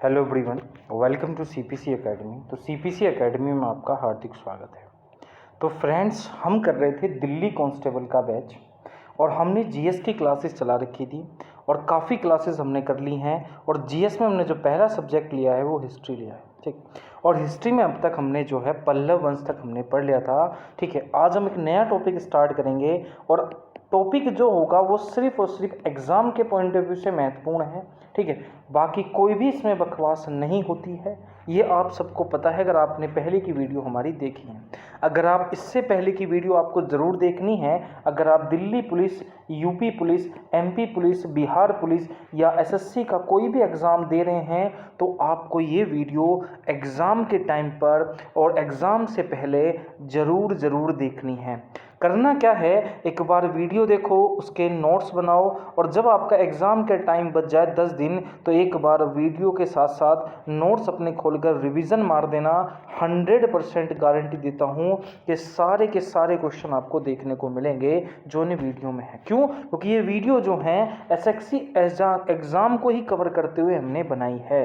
Hello everyone, welcome to CPC Academy. तो CPC Academy में आपका हार्दिक स्वागत है। तो फ्रेंड्स, हम कर रहे थे दिल्ली कांस्टेबल का बैच और हमने जीएस की क्लासेस चला रखी थी और काफ़ी क्लासेस हमने कर ली हैं। और जीएस में हमने जो पहला सब्जेक्ट लिया है वो हिस्ट्री लिया है, ठीक। और हिस्ट्री में अब तक हमने जो है पल्लव वंश तक हमने पढ़ लिया था, ठीक है। आज हम एक नया टॉपिक स्टार्ट करेंगे और टॉपिक जो होगा वो सिर्फ और सिर्फ एग्ज़ाम के पॉइंट ऑफ व्यू से महत्वपूर्ण है, ठीक है। बाकी कोई भी इसमें बकवास नहीं होती है, ये आप सबको पता है अगर आपने पहले की वीडियो हमारी देखी है। अगर आप इससे पहले की वीडियो आपको ज़रूर देखनी है, अगर आप Delhi police, UP police, MP police, Bihar police या एसएससी का कोई भी एग्ज़ाम दे रहे हैं तो आपको ये वीडियो एग्ज़ाम के टाइम पर और एग्ज़ाम से पहले ज़रूर देखनी है। करना क्या है, एक बार वीडियो देखो, उसके नोट्स बनाओ और जब आपका एग्ज़ाम के टाइम बच जाए 10 दिन तो एक बार वीडियो के साथ साथ नोट्स अपने खोलकर रिवीजन मार देना। 100% गारंटी देता हूँ कि सारे के सारे क्वेश्चन आपको देखने को मिलेंगे जो इन वीडियो में है। क्यों? क्योंकि ये वीडियो जो है एसएससी एग्ज़ाम को ही कवर करते हुए हमने बनाई है।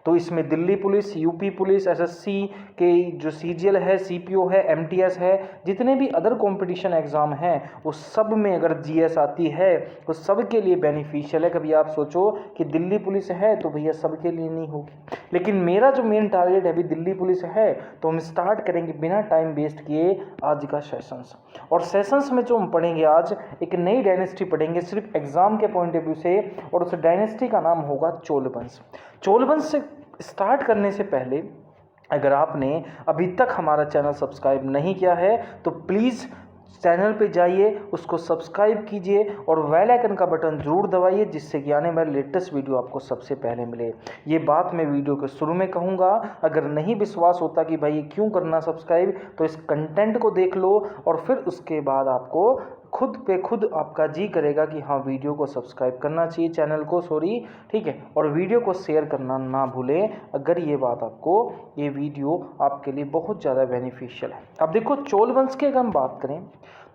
तो इसमें Delhi police, UP police, SSC के जो सीजीएल है, सीपीओ है, एमटीएस है, जितने भी अदर कंपटीशन एग्ज़ाम हैं वो सब में अगर जीएस आती है तो सबके लिए बेनिफिशियल है। कभी आप सोचो कि दिल्ली पुलिस है तो भैया सबके लिए नहीं होगी, लेकिन मेरा जो मेन टारगेट है अभी दिल्ली पुलिस है, तो हम स्टार्ट करेंगे बिना टाइम वेस्ट किए आज का सेशंस। और सेशंस में जो हम पढ़ेंगे आज एक नई डायनेस्टी पढ़ेंगे सिर्फ एग्ज़ाम के पॉइंट ऑफ व्यू से, और उस डायनेस्टी का नाम होगा चोल वंश। चोल वंश से स्टार्ट करने से पहले अगर आपने अभी तक हमारा चैनल सब्सक्राइब नहीं किया है तो प्लीज़ चैनल पे जाइए, उसको सब्सक्राइब कीजिए और बेल आइकन का बटन ज़रूर दबाइए, जिससे कि आने वाले लेटेस्ट वीडियो आपको सबसे पहले मिले। ये बात मैं वीडियो के शुरू में कहूँगा। अगर नहीं विश्वास होता कि भाई क्यों करना सब्सक्राइब, तो इस कंटेंट को देख लो और फिर उसके बाद आपको खुद पे खुद आपका जी करेगा कि हाँ वीडियो को सब्सक्राइब करना चाहिए, चैनल को, सॉरी, ठीक है। और वीडियो को शेयर करना ना भूलें अगर ये वीडियो आपके लिए बहुत ज़्यादा बेनिफिशियल है। अब देखो, चोल वंश की अगर हम बात करें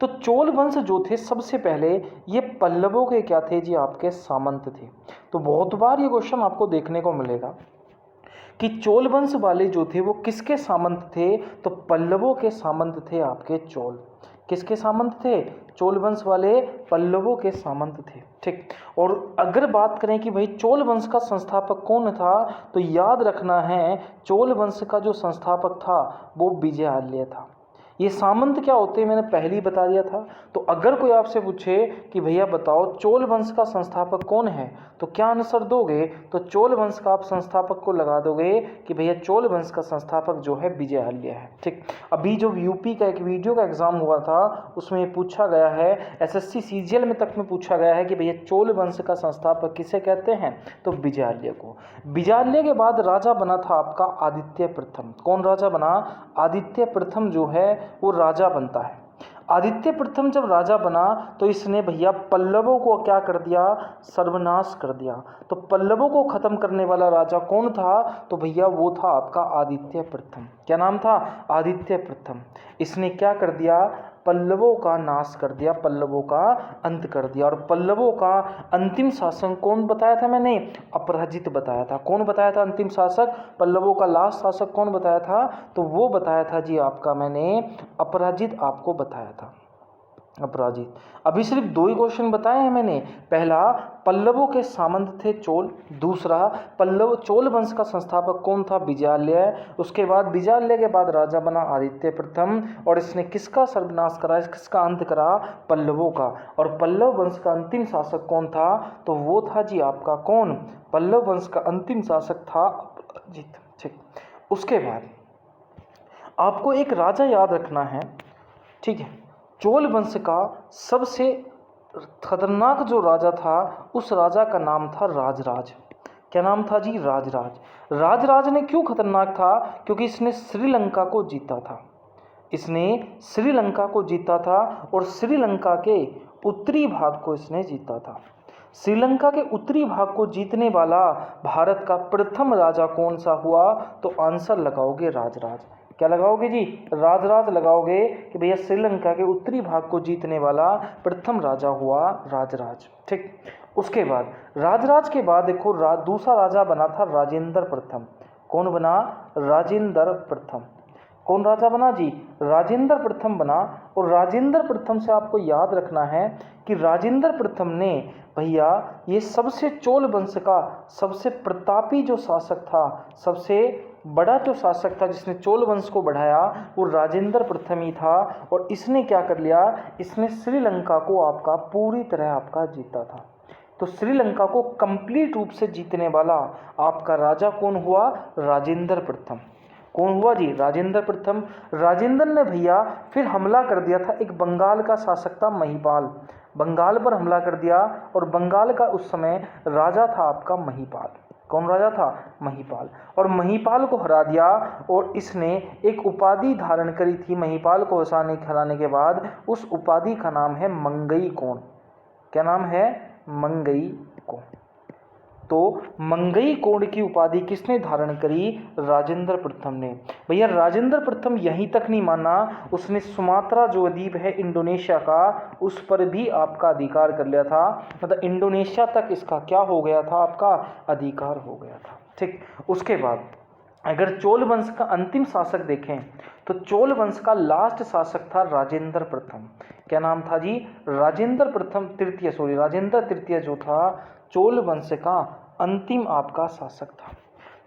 तो चोल वंश जो थे सबसे पहले ये पल्लवों के क्या थे जी, आपके सामंत थे। तो बहुत बार ये क्वेश्चन आपको देखने को मिलेगा कि चोल वंश वाले जो थे वो किसके सामंत थे, तो पल्लवों के सामंत थे आपके चोल। किसके सामंत थे? चोल वंश वाले पल्लवों के सामंत थे, ठीक। और अगर बात करें कि भाई चोल वंश का संस्थापक कौन था, तो याद रखना है चोल वंश का जो संस्थापक था वो विजयालय था। ये सामंत क्या होते हैं मैंने पहले ही बता दिया था। तो अगर कोई आपसे पूछे कि भैया बताओ चोल वंश का संस्थापक कौन है, तो क्या आंसर दोगे? तो चोल वंश का आप संस्थापक को लगा दोगे कि भैया चोल वंश का संस्थापक जो है विजयालय है, ठीक। अभी जो यूपी का एक वीडियो का एग्जाम हुआ था उसमें पूछा गया है, एसएससी सीजीएल में तक में पूछा गया है कि भैया चोल वंश का संस्थापक किसे कहते हैं, तो विजयालय को। विजयालय के बाद राजा बना था आपका आदित्य प्रथम। कौन राजा बना? आदित्य प्रथम जो है वो राजा बनता है। आदित्य प्रथम जब राजा बना तो इसने भैया पल्लवों को क्या कर दिया? सर्वनाश कर दिया। तो पल्लवों को खत्म करने वाला राजा कौन था? तो भैया वो था आपका आदित्य प्रथम। क्या नाम था? आदित्य प्रथम। इसने क्या कर दिया? पल्लवों का नाश कर दिया, पल्लवों का अंत कर दिया। और पल्लवों का अंतिम शासक कौन बताया था मैंने? अपराजित बताया था। कौन बताया था अंतिम शासक? पल्लवों का लास्ट शासक कौन बताया था? तो वो बताया था जी आपका मैंने अपराजित आपको बताया था, अपराजित। अभी सिर्फ दो ही क्वेश्चन बताए हैं मैंने। पहला, पल्लवों के सामंत थे चोल। दूसरा, पल्लव चोल वंश का संस्थापक कौन था? विजयालय। उसके बाद विजयालय के बाद राजा बना आदित्य प्रथम, और इसने किसका सर्वनाश करा, किसका अंत करा? पल्लवों का। और पल्लव वंश का अंतिम शासक कौन था? तो वो था जी आपका कौन? पल्लव वंश का अंतिम शासक था अपराजित, ठीक। उसके बाद आपको एक राजा याद रखना है, ठीक है। चोल वंश का सबसे खतरनाक जो राजा था उस राजा का नाम था राजराज। क्या नाम था जी? राजराज। राजराज ने क्यों खतरनाक था? क्योंकि इसने श्रीलंका को जीता था। इसने श्रीलंका को जीता था और श्रीलंका के उत्तरी भाग को इसने जीता था। श्रीलंका के उत्तरी भाग को जीतने वाला भारत का प्रथम राजा कौन सा हुआ? तो आंसर लगाओगे राजराज। क्या लगाओगे जी, राजराज लगाओगे कि भैया श्रीलंका के उत्तरी भाग को जीतने वाला प्रथम राजा हुआ राजराज। ठीक, उसके बाद राजराज के बाद देखो दूसरा राजा बना था राजेंद्र प्रथम। कौन बना, राजेंद्र प्रथम। कौन राजा बना जी, राजेंद्र प्रथम बना। और राजेंद्र प्रथम से आपको याद रखना है कि राजेंद्र प्रथम ने भैया ये सबसे चोल वंश का सबसे प्रतापी जो शासक था, सबसे बड़ा जो शासक था जिसने चोल वंश को बढ़ाया, वो राजेंद्र प्रथम ही था। और इसने क्या कर लिया, इसने श्रीलंका को आपका पूरी तरह आपका जीता था। तो श्रीलंका को कंप्लीट रूप से जीतने वाला आपका राजा कौन हुआ, राजेंद्र प्रथम। कौन हुआ जी, राजेंद्र प्रथम। राजेंद्र ने भैया फिर हमला कर दिया था, एक बंगाल का शासक था महिपाल, बंगाल पर हमला कर दिया। और बंगाल का उस समय राजा था आपका महिपाल। कौन राजा था, महिपाल। और महिपाल को हरा दिया और इसने एक उपाधि धारण करी थी। महिपाल को हराने के बाद उस उपाधि का नाम है मंगई कोण। क्या नाम है, मंगई कोण। तो मंगई कोण की उपाधि किसने धारण करी, राजेंद्र प्रथम ने। भैया राजेंद्र प्रथम यहीं तक नहीं माना, उसने सुमात्रा जो द्वीप है इंडोनेशिया का, उस पर भी आपका अधिकार कर लिया था। मतलब इंडोनेशिया तक इसका क्या हो गया था, आपका अधिकार हो गया था। ठीक, उसके बाद अगर चोल वंश का अंतिम शासक देखें तो चोल वंश का लास्ट शासक था राजेंद्र प्रथम। क्या नाम था जी, राजेंद्र प्रथम तृतीय, राजेंद्र तृतीय जो था चोल वंश का अंतिम आपका शासक था।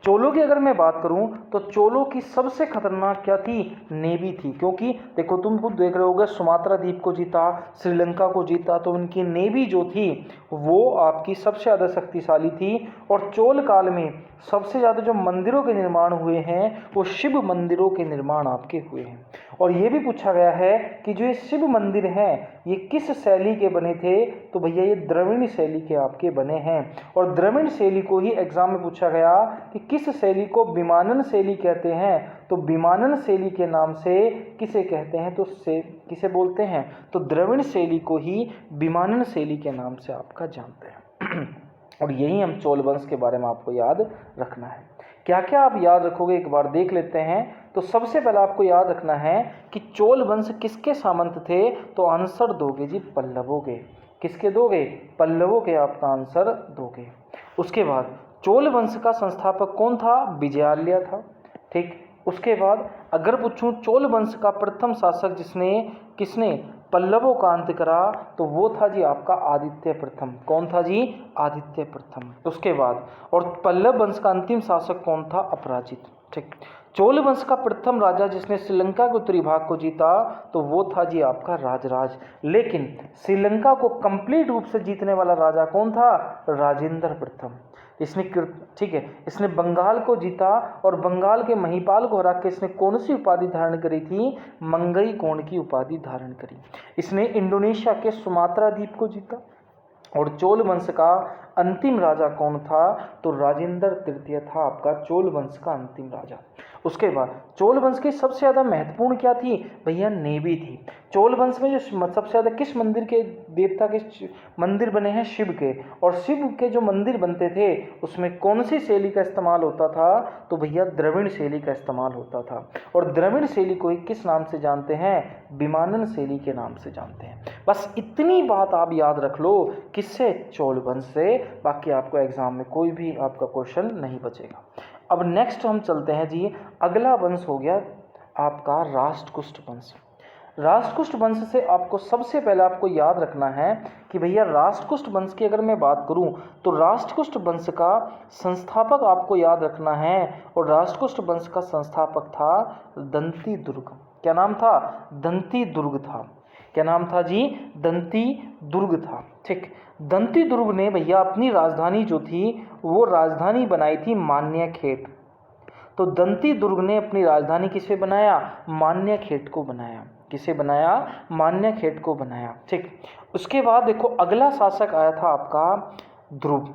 चोलों की अगर मैं बात करूं तो चोलों की सबसे खतरनाक क्या थी, नेवी थी। क्योंकि देखो तुम खुद देख रहे होगे, सुमात्रा द्वीप को जीता, श्रीलंका को जीता, तो उनकी नेवी जो थी वो आपकी सबसे ज़्यादा शक्तिशाली थी। और चोल काल में सबसे ज़्यादा जो मंदिरों के निर्माण हुए हैं वो शिव मंदिरों के निर्माण आपके हुए हैं। और ये भी पूछा गया है कि जो ये शिव मंदिर हैं ये किस शैली के बने थे, तो भैया ये द्रविड़ शैली के आपके बने हैं। और द्रविड़ शैली को ही एग्जाम में पूछा गया कि किस शैली को विमानन शैली कहते हैं, तो विमानन शैली के नाम से किसे कहते हैं, तो किसे बोलते हैं, तो द्रविड़ शैली को ही विमानन शैली के नाम से आपका जानते हैं। और यही हम चोल वंश के बारे में आपको याद रखना है। क्या क्या आप याद रखोगे एक बार देख लेते हैं। तो सबसे पहले आपको याद रखना है कि चोल वंश किसके सामंत थे, तो आंसर दोगे जी पल्लवों के। किसके दोगे, पल्लवों के आपका आंसर दोगे। उसके बाद चोल वंश का संस्थापक कौन था, विजयालय था। ठीक, उसके बाद अगर पूछूं चोल वंश का प्रथम शासक किसने पल्लवों का अंत करा, तो वो था जी आपका आदित्य प्रथम। कौन था जी, आदित्य प्रथम। उसके बाद और पल्लव वंश का अंतिम शासक कौन था, अपराजित। ठीक, चोल वंश का प्रथम राजा जिसने श्रीलंका के उत्तरी भाग को जीता, तो वो था जी आपका राजराज। लेकिन श्रीलंका को कंप्लीट रूप से जीतने वाला राजा कौन था, राजेंद्र प्रथम। इसने, ठीक है, इसने बंगाल को जीता और बंगाल के महिपाल को हरा के इसने कौन सी उपाधि धारण करी थी, मंगई कोण की उपाधि धारण करी। इसने इंडोनेशिया के सुमात्रा द्वीप को जीता। और चोल वंश का अंतिम राजा कौन था, तो राजेंद्र तृतीय था आपका चोल वंश का अंतिम राजा। उसके बाद चोल वंश की सबसे ज़्यादा महत्वपूर्ण क्या थी, भैया नेवी थी। चोल वंश में जो सबसे ज़्यादा किस मंदिर के देवता के मंदिर बने हैं, शिव के। और शिव के जो मंदिर बनते थे उसमें कौन सी शैली का इस्तेमाल होता था, तो भैया द्रविड़ शैली का इस्तेमाल होता था। और द्रविड़ शैली को ही किस नाम से जानते हैं, विमानन शैली के नाम से जानते हैं। बस इतनी बात आप याद रख लो, किससे, चोल वंश से। बाकी आपको एग्जाम में कोई भी आपका क्वेश्चन नहीं बचेगा। अब नेक्स्ट हम चलते हैं जी, अगला वंश हो गया आपका राष्ट्रकूट वंश। राष्ट्रकूट वंश से आपको सबसे पहले आपको याद रखना है कि भैया राष्ट्रकूट वंश की अगर मैं बात करूं तो राष्ट्रकूट वंश का संस्थापक आपको याद रखना है। और राष्ट्रकूट वंश का संस्थापक था दंती दुर्ग। क्या नाम था, दंती दुर्ग था। क्या नाम था जी, दंती दुर्ग था। ठीक, दंती दुर्ग ने भैया अपनी राजधानी जो थी वो राजधानी बनाई थी मान्यखेट। तो दंती दुर्ग ने अपनी राजधानी किसे बनाया, मान्यखेट को बनाया। किसे बनाया, मान्यखेट को बनाया। ठीक, उसके बाद देखो अगला शासक आया था आपका ध्रुव।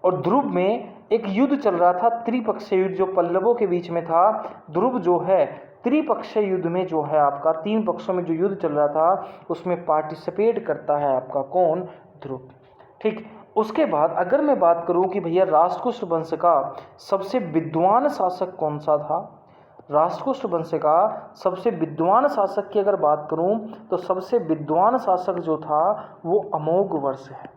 और ध्रुव में एक युद्ध चल रहा था, त्रिपक्षीय युद्ध जो पल्लवों के बीच में था। ध्रुव जो है त्रिपक्षीय युद्ध में जो है आपका 3 पक्षों में जो युद्ध चल रहा था उसमें पार्टिसिपेट करता है आपका कौन, ध्रुव। ठीक, उसके बाद अगर मैं बात करूं कि भैया राष्ट्रकूट वंश का सबसे विद्वान शासक कौन सा था, राष्ट्रकूट वंश का सबसे विद्वान शासक की अगर बात करूं तो सबसे विद्वान शासक जो था वो अमोघ वर्ष है।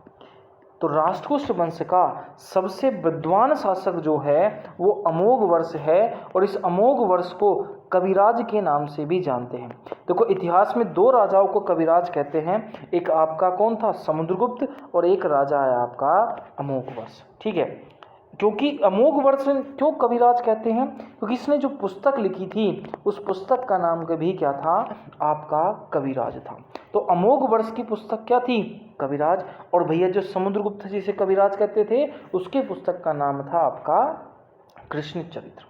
तो राष्ट्रकूट वंश का सबसे विद्वान शासक जो है वो अमोघ वर्ष है, और इस अमोघ वर्ष को कविराज के नाम से भी जानते हैं। देखो इतिहास में दो राजाओं को कविराज कहते हैं, एक आपका कौन था, समुद्रगुप्त, और एक राजा है आपका अमोघ वर्ष। ठीक है, क्योंकि अमोघ वर्ष क्यों कविराज कहते हैं, क्योंकि इसने जो पुस्तक लिखी थी उस पुस्तक का नाम भी क्या था, आपका कविराज था। तो अमोघ वर्ष की पुस्तक क्या थी, कविराज। और भैया जो समुद्रगुप्त जिसे कविराज कहते थे उसके पुस्तक का नाम था आपका कृष्ण चरित्र।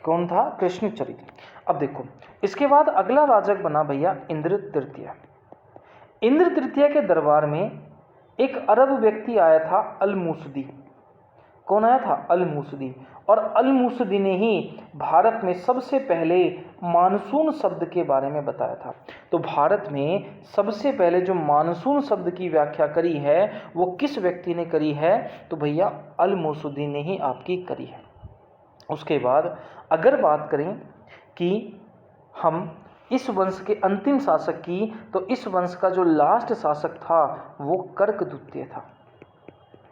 कौन था, कृष्ण चरित्र। अब देखो इसके बाद अगला राजक बना भैया इंद्र तृतीय। इंद्र तृतीय के दरबार में एक अरब व्यक्ति आया था, अलमूसदी। कौन आया था, अलमूसदी। और अलमूसदी ने ही भारत में सबसे पहले मानसून शब्द के बारे में बताया था। तो भारत में सबसे पहले जो मानसून शब्द की व्याख्या करी है वो किस व्यक्ति ने करी है, तो भैया अलमूसदी ने ही आपकी करी है। उसके बाद अगर बात करें कि हम इस वंश के अंतिम शासक की, तो इस वंश का जो लास्ट शासक था वो कर्कद्वितीय था।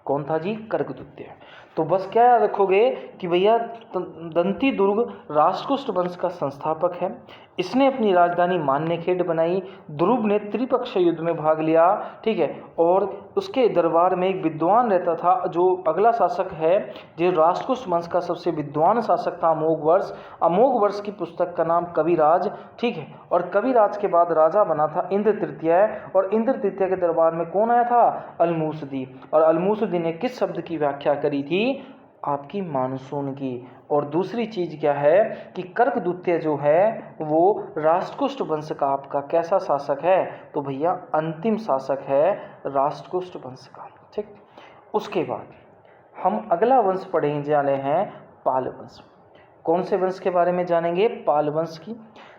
कौन था जी, कर्कद्वितीय। तो बस क्या याद रखोगे कि भैया दंती दुर्ग राष्ट्रकूट वंश का संस्थापक है। इसने अपनी राजधानी मान्यखेड़ बनाई। ध्रुव ने त्रिपक्ष युद्ध में भाग लिया, ठीक है, और उसके दरबार में एक विद्वान रहता था जो अगला शासक है, जो राष्ट्रकूट वंश का सबसे विद्वान शासक था, अमोघ वर्ष। अमोघ वर्ष की पुस्तक का नाम कविराज, ठीक है। और कविराज के बाद राजा बना था इंद्र तृतीय, और इंद्र तृतीय के दरबार में कौन आया था, अलमूसदी। और अलमूसदी ने किस शब्द की व्याख्या करी थी, आपकी मानसून की। और दूसरी चीज क्या है कि कर्कद्वितीय जो है वो राष्ट्रकूट वंश का आपका कैसा शासक है, तो भैया अंतिम शासक है राष्ट्रकूट वंश का। ठीक, उसके बाद हम अगला वंश पढ़ने जाने हैं पाल वंश। कौन से वंश के बारे में जानेंगे, पाल वंश की।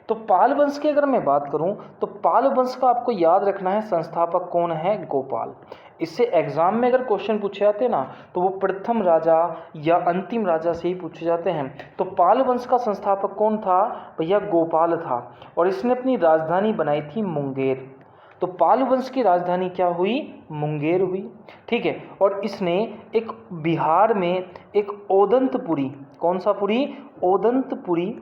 तो पाल वंश की अगर मैं बात करूं तो पाल वंश का आपको याद रखना है संस्थापक कौन है, गोपाल। इससे एग्जाम में अगर क्वेश्चन पूछे जाते ना तो वो प्रथम राजा या अंतिम राजा से ही पूछे जाते हैं। तो पाल वंश का संस्थापक कौन था, भैया गोपाल था, और इसने अपनी राजधानी बनाई थी मुंगेर। तो पाल वंश की राजधानी क्या हुई, मुंगेर हुई, ठीक है। और इसने एक बिहार में एक ओदंतपुरी, कौन सा पुरी, ओदंतपुरी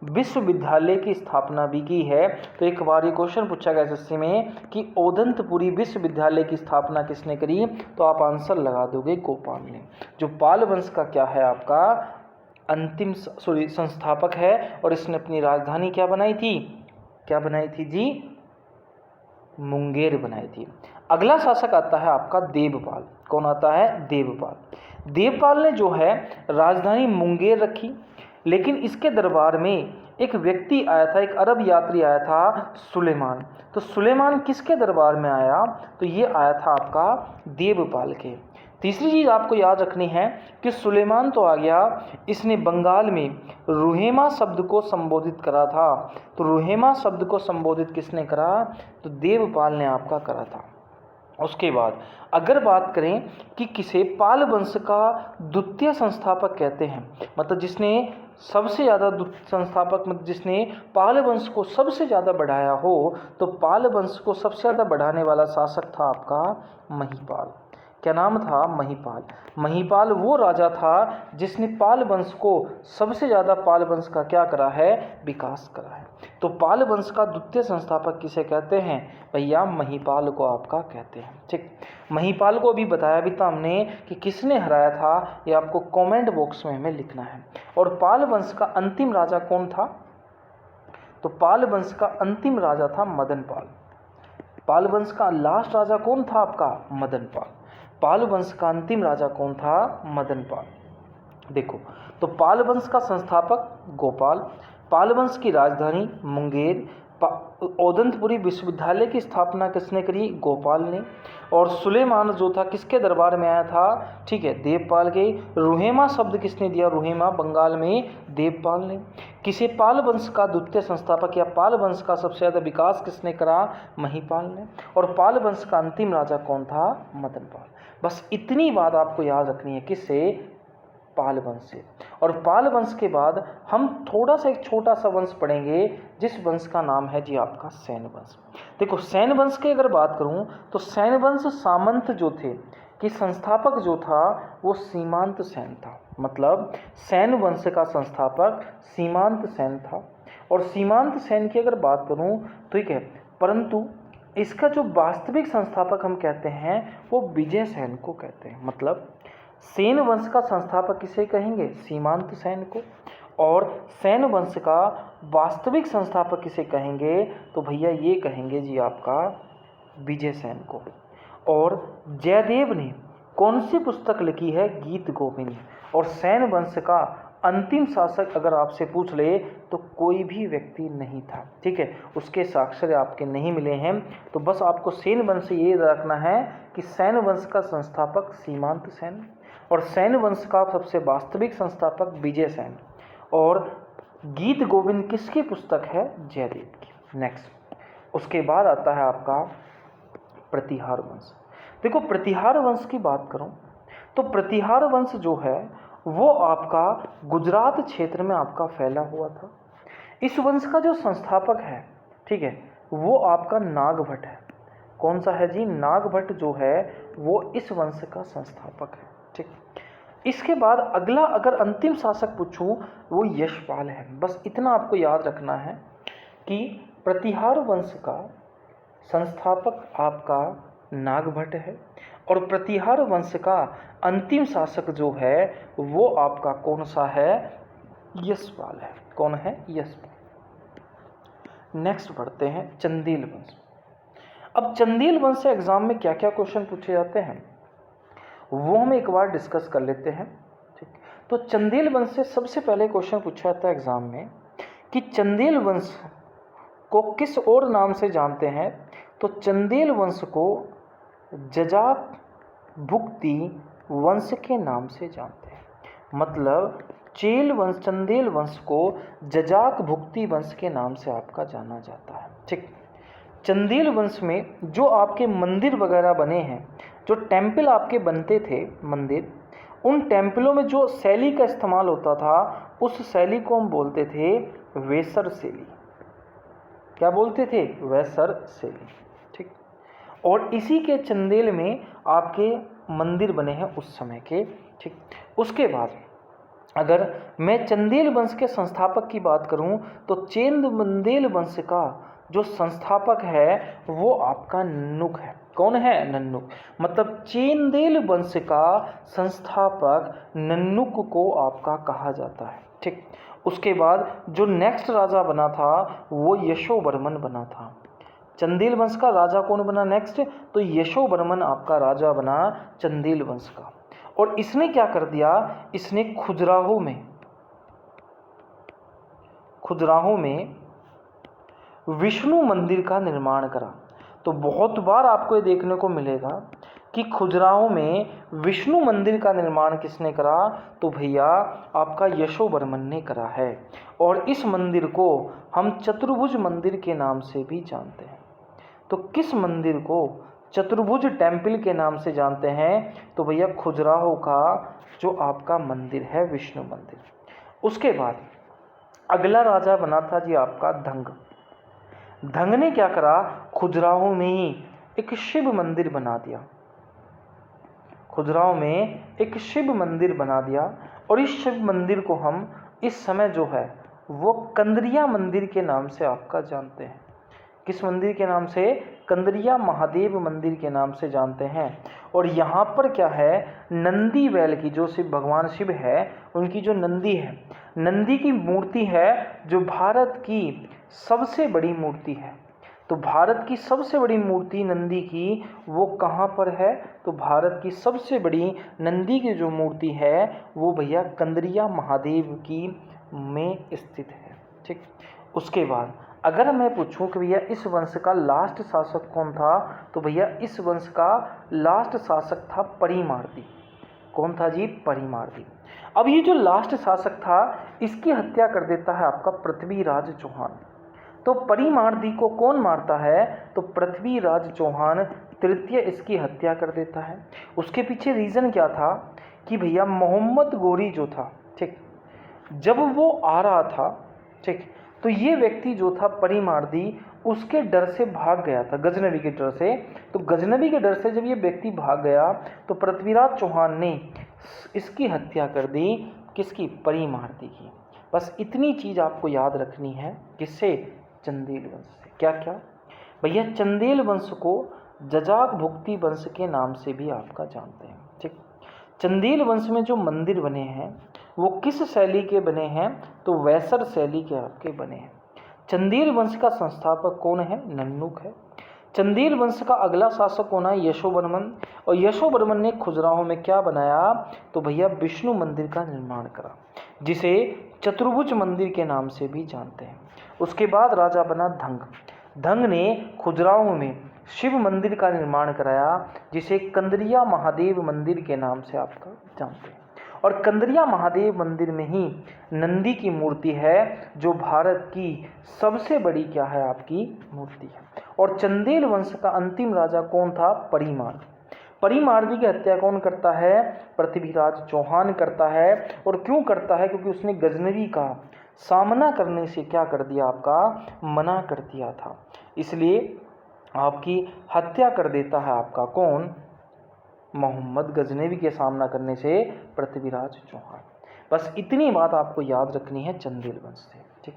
विश्वविद्यालय की स्थापना भी की है। तो एक बार ये क्वेश्चन पूछा गया एसएससी में कि ओदंतपुरी विश्वविद्यालय की स्थापना किसने करी, तो आप आंसर लगा दोगे गोपाल ने। जो पाल वंश का क्या है, आपका अंतिम संस्थापक है, और इसने अपनी राजधानी क्या बनाई थी, क्या बनाई थी जी, मुंगेर बनाई थी। अगला शासक आता है आपका देवपाल। कौन आता है, देवपाल। देवपाल ने जो है राजधानी मुंगेर रखी, लेकिन इसके दरबार में एक व्यक्ति आया था, एक अरब यात्री आया था, सुलेमान। तो सुलेमान किसके दरबार में आया, तो ये आया था आपका देवपाल के। तीसरी चीज आपको याद रखनी है कि सुलेमान तो आ गया, इसने बंगाल में रुहेमा शब्द को संबोधित करा था। तो रुहेमा शब्द को संबोधित किसने करा, तो देवपाल ने आपका करा था। उसके बाद अगर बात करें कि किसे पाल वंश का द्वितीय संस्थापक कहते हैं, मतलब जिसने सबसे ज़्यादा संस्थापक, मतलब जिसने पाल वंश को सबसे ज़्यादा बढ़ाया हो, तो पाल वंश को सबसे ज़्यादा बढ़ाने वाला शासक था आपका महिपाल। क्या नाम था, महिपाल। महिपाल वो राजा था जिसने पाल वंश को सबसे ज़्यादा, पाल वंश का क्या करा है, विकास करा है। तो पाल वंश का द्वितीय संस्थापक किसे कहते हैं, भैया महिपाल को आपका कहते हैं। ठीक, महिपाल को अभी बताया भी था हमने कि किसने हराया था, ये आपको कमेंट बॉक्स में हमें लिखना है। और पाल वंश का अंतिम राजा कौन था, तो पाल वंश का अंतिम राजा था मदनपाल। पाल वंश का लास्ट राजा कौन था आपका, मदनपाल। पाल वंश का अंतिम राजा कौन था, मदनपाल। देखो तो पाल वंश का संस्थापक गोपाल, पाल वंश की राजधानी मुंगेर, ओदंतपुरी विश्वविद्यालय की स्थापना किसने करी, गोपाल ने। और सुलेमान जो था किसके दरबार में आया था, ठीक है, देवपाल के। रुहेमा शब्द किसने दिया, रुहेमा बंगाल में देवपाल ने। किसे पाल वंश का द्वितीय संस्थापक या पाल वंश का सबसे ज़्यादा विकास किसने करा, महिपाल ने। और पाल वंश का अंतिम राजा कौन था, मदनपाल। बस इतनी बात आपको याद रखनी है, किससे, पाल वंश से। और पाल वंश के बाद हम थोड़ा सा एक छोटा सा वंश पढ़ेंगे जिस वंश का नाम है जी आपका सेन वंश। देखो सेन वंश की अगर बात करूं तो सेन वंश सामंत जो थे कि संस्थापक जो था वो सीमांत सेन था। मतलब सेन वंश का संस्थापक सीमांत सेन था। और सीमांत सेन की अगर बात करूं ठीक है, परंतु इसका जो वास्तविक संस्थापक हम कहते हैं वो विजय सेन को कहते हैं। मतलब सेन वंश का संस्थापक किसे कहेंगे? सीमांत सेन को। और सेन वंश का वास्तविक संस्थापक किसे कहेंगे? तो भैया ये कहेंगे जी आपका विजय सेन को। और जयदेव ने कौन सी पुस्तक लिखी है? गीत गोविंद। और सेन वंश का अंतिम शासक अगर आपसे पूछ ले तो कोई भी व्यक्ति नहीं था, ठीक है, उसके साक्ष्य आपके नहीं मिले हैं। तो बस आपको सेन वंश से ये रखना है कि सेन वंश का संस्थापक सीमांत सेन और सेन वंश का सबसे वास्तविक संस्थापक विजय सेन। और गीत गोविंद किसकी पुस्तक है? जयदेव की। नेक्स्ट उसके बाद आता है आपका प्रतिहार वंश। देखो प्रतिहार वंश की बात करूं तो प्रतिहार वंश जो है वो आपका गुजरात क्षेत्र में आपका फैला हुआ था। इस वंश का जो संस्थापक है, ठीक है, वो आपका नागभट्ट है। कौन सा है जी? नागभट्ट जो है वो इस वंश का संस्थापक है, ठीक। इसके बाद अगला अगर अंतिम शासक पूछूं वो यशपाल है। बस इतना आपको याद रखना है कि प्रतिहार वंश का संस्थापक आपका नागभट्ट है और प्रतिहार वंश का अंतिम शासक जो है वो आपका कौन सा है? यशपाल है। कौन है? यशपाल। नेक्स्ट बढ़ते हैं चंदेल वंश। अब चंदेल वंश से एग्जाम में क्या क्या क्वेश्चन पूछे जाते हैं वो हम एक बार डिस्कस कर लेते हैं, ठीक। तो चंदेल वंश से सबसे पहले क्वेश्चन पूछा जाता है एग्जाम में कि चंदेल वंश को किस और नाम से जानते हैं? तो चंदेल वंश को जजाक भुक्ति वंश के नाम से जानते हैं। मतलब चंदेल वंश को जजाक भुक्ति वंश के नाम से आपका जाना जाता है, ठीक। चंदेल वंश में जो आपके मंदिर वगैरह बने हैं, जो टेम्पल आपके बनते थे मंदिर, उन टेम्पलों में जो शैली का इस्तेमाल होता था उस शैली को हम बोलते थे वेसर शैली। क्या बोलते थे? वेसर शैली, ठीक। और इसी के चंदेल में आपके मंदिर बने हैं उस समय के, ठीक। उसके बाद अगर मैं चंदेल वंश के संस्थापक की बात करूं तो चंदेल वंश का जो संस्थापक है वो आपका नन्नुक है। कौन है? नन्नुक। मतलब चंदेल वंश का संस्थापक नन्नुक को आपका कहा जाता है, ठीक। उसके बाद जो नेक्स्ट राजा बना था वो यशोवर्मन बना था। चंदेल वंश का राजा कौन बना नेक्स्ट? तो यशोवर्मन आपका राजा बना चंदेल वंश का। और इसने क्या कर दिया? इसने खजुराहो में विष्णु मंदिर का निर्माण करा। तो बहुत बार आपको ये देखने को मिलेगा कि खजुराहो में विष्णु मंदिर का निर्माण किसने करा? तो भैया आपका यशोवर्मन ने करा है। और इस मंदिर को हम चतुर्भुज मंदिर के नाम से भी जानते हैं। तो किस मंदिर को चतुर्भुज टेम्पल के नाम से जानते हैं? तो भैया खजुराहो का जो आपका मंदिर है विष्णु मंदिर। उसके बाद अगला राजा बना था जी आपका धंग। धंग ने क्या करा? खजुराहो में ही एक शिव मंदिर बना दिया। खजुराहो में एक शिव मंदिर बना दिया और इस शिव मंदिर को हम इस समय जो है वो कंदरिया मंदिर के नाम से आपका जानते हैं। किस मंदिर के नाम से? कंदरिया महादेव मंदिर के नाम से जानते हैं। और यहाँ पर क्या है? नंदी बैल की, जो शिव भगवान शिव है उनकी जो नंदी है, नंदी की मूर्ति है जो भारत की सबसे बड़ी मूर्ति है। तो भारत की सबसे बड़ी मूर्ति नंदी की वो कहाँ पर है? तो भारत की सबसे बड़ी नंदी की जो मूर्ति है वो भैया कंदरिया महादेव की में स्थित है, ठीक। उसके बाद अगर मैं पूछूं कि भैया इस वंश का लास्ट शासक कौन था? तो भैया इस वंश का लास्ट शासक था परिमार्दी। कौन था जी? परिमार्दी। अब ये जो लास्ट शासक था इसकी हत्या कर देता है आपका पृथ्वीराज चौहान। तो परिमार्दी को कौन मारता है? तो पृथ्वीराज चौहान तृतीय इसकी हत्या कर देता है। उसके पीछे रीज़न क्या था कि भैया मोहम्मद गोरी जो था, ठीक, जब वो आ रहा था, ठीक, तो ये व्यक्ति जो था परिमार्दी उसके डर से भाग गया था, गजनबी के डर से। तो गजनबी के डर से जब ये व्यक्ति भाग गया तो पृथ्वीराज चौहान ने इसकी हत्या कर दी, किसकी? परिमार्दी की। बस इतनी चीज़ आपको याद रखनी है, किससे? चंदेल वंश से। क्या क्या भैया? चंदेल वंश को जजाक भुक्ति वंश के नाम से भी आपका जानते हैं, ठीक। चंदेल वंश में जो मंदिर बने हैं वो किस शैली के बने हैं? तो वैसर शैली के आपके बने हैं। चंदेल वंश का संस्थापक कौन है? नन्नुक है। चंदेल वंश का अगला शासक कौन है? यशोवर्मन। और यशोवर्मन ने खजुराहो में क्या बनाया? तो भैया विष्णु मंदिर का निर्माण करा, जिसे चतुर्भुज मंदिर के नाम से भी जानते हैं। उसके बाद राजा बना धंग। धंग ने खजुराहो में शिव मंदिर का निर्माण कराया, जिसे कंदरिया महादेव मंदिर के नाम से आपका जानते हैं। और कंदरिया महादेव मंदिर में ही नंदी की मूर्ति है, जो भारत की सबसे बड़ी क्या है? आपकी मूर्ति है। और चंदेल वंश का अंतिम राजा कौन था? परिमार्द। परिमार्दी की हत्या कौन करता है? पृथ्वीराज चौहान करता है। और क्यों करता है? क्योंकि उसने गजनवी का सामना करने से क्या कर दिया? आपका मना कर दिया था, इसलिए आपकी हत्या कर देता है आपका कौन? मोहम्मद गजनवी के सामना करने से पृथ्वीराज चौहान। बस इतनी बात आपको याद रखनी है चंदेल वंश से, ठीक।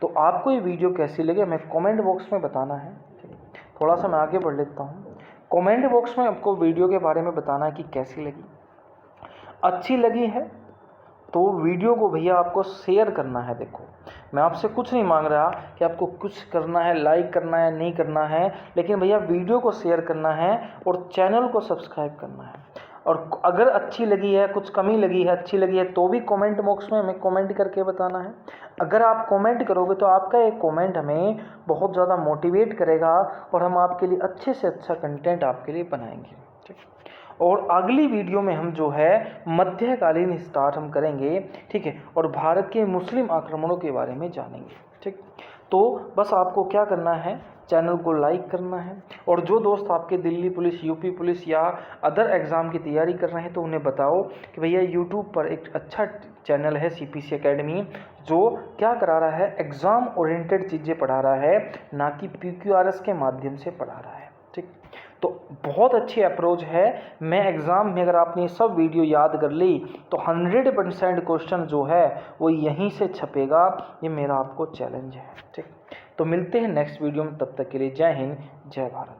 तो आपको ये वीडियो कैसी लगी हमें कमेंट बॉक्स में बताना है, ठीक। थोड़ा सा मैं आगे बढ़ लेता हूँ। कमेंट बॉक्स में आपको वीडियो के बारे में बताना है कि कैसी लगी। अच्छी लगी है तो वीडियो को भैया आपको शेयर करना है। देखो, मैं आपसे कुछ नहीं मांग रहा कि आपको कुछ करना है, लाइक करना है, नहीं करना है, लेकिन भैया वीडियो को शेयर करना है और चैनल को सब्सक्राइब करना है। और अगर अच्छी लगी है, कुछ कमी लगी है, अच्छी लगी है, तो भी कमेंट बॉक्स में हमें कमेंट करके बताना है। अगर आप कमेंट करोगे तो आपका एक कमेंट हमें बहुत ज़्यादा मोटिवेट करेगा और हम आपके लिए अच्छे से अच्छा कंटेंट आपके लिए बनाएंगे, ठीक। और अगली वीडियो में हम जो है मध्यकालीन स्टार्ट हम करेंगे, ठीक है, और भारत के मुस्लिम आक्रमणों के बारे में जानेंगे, ठीक। तो बस आपको क्या करना है? चैनल को लाइक करना है। और जो दोस्त आपके दिल्ली पुलिस, यूपी पुलिस या अदर एग्ज़ाम की तैयारी कर रहे हैं तो उन्हें बताओ कि भैया यूट्यूब पर एक अच्छा चैनल है CPC एकेडमी, जो क्या करा रहा है? एग्ज़ाम ओरिएंटेड चीज़ें पढ़ा रहा है, ना कि PQRS के माध्यम से पढ़ा रहा है, ठीक। तो बहुत अच्छी अप्रोच है। मैं एग्ज़ाम में अगर आपने सब वीडियो याद कर ली तो 100% क्वेश्चन जो है वो यहीं से छपेगा। ये मेरा आपको चैलेंज है, ठीक। तो मिलते हैं नेक्स्ट वीडियो में, तब तक के लिए जय हिंद, जय भारत।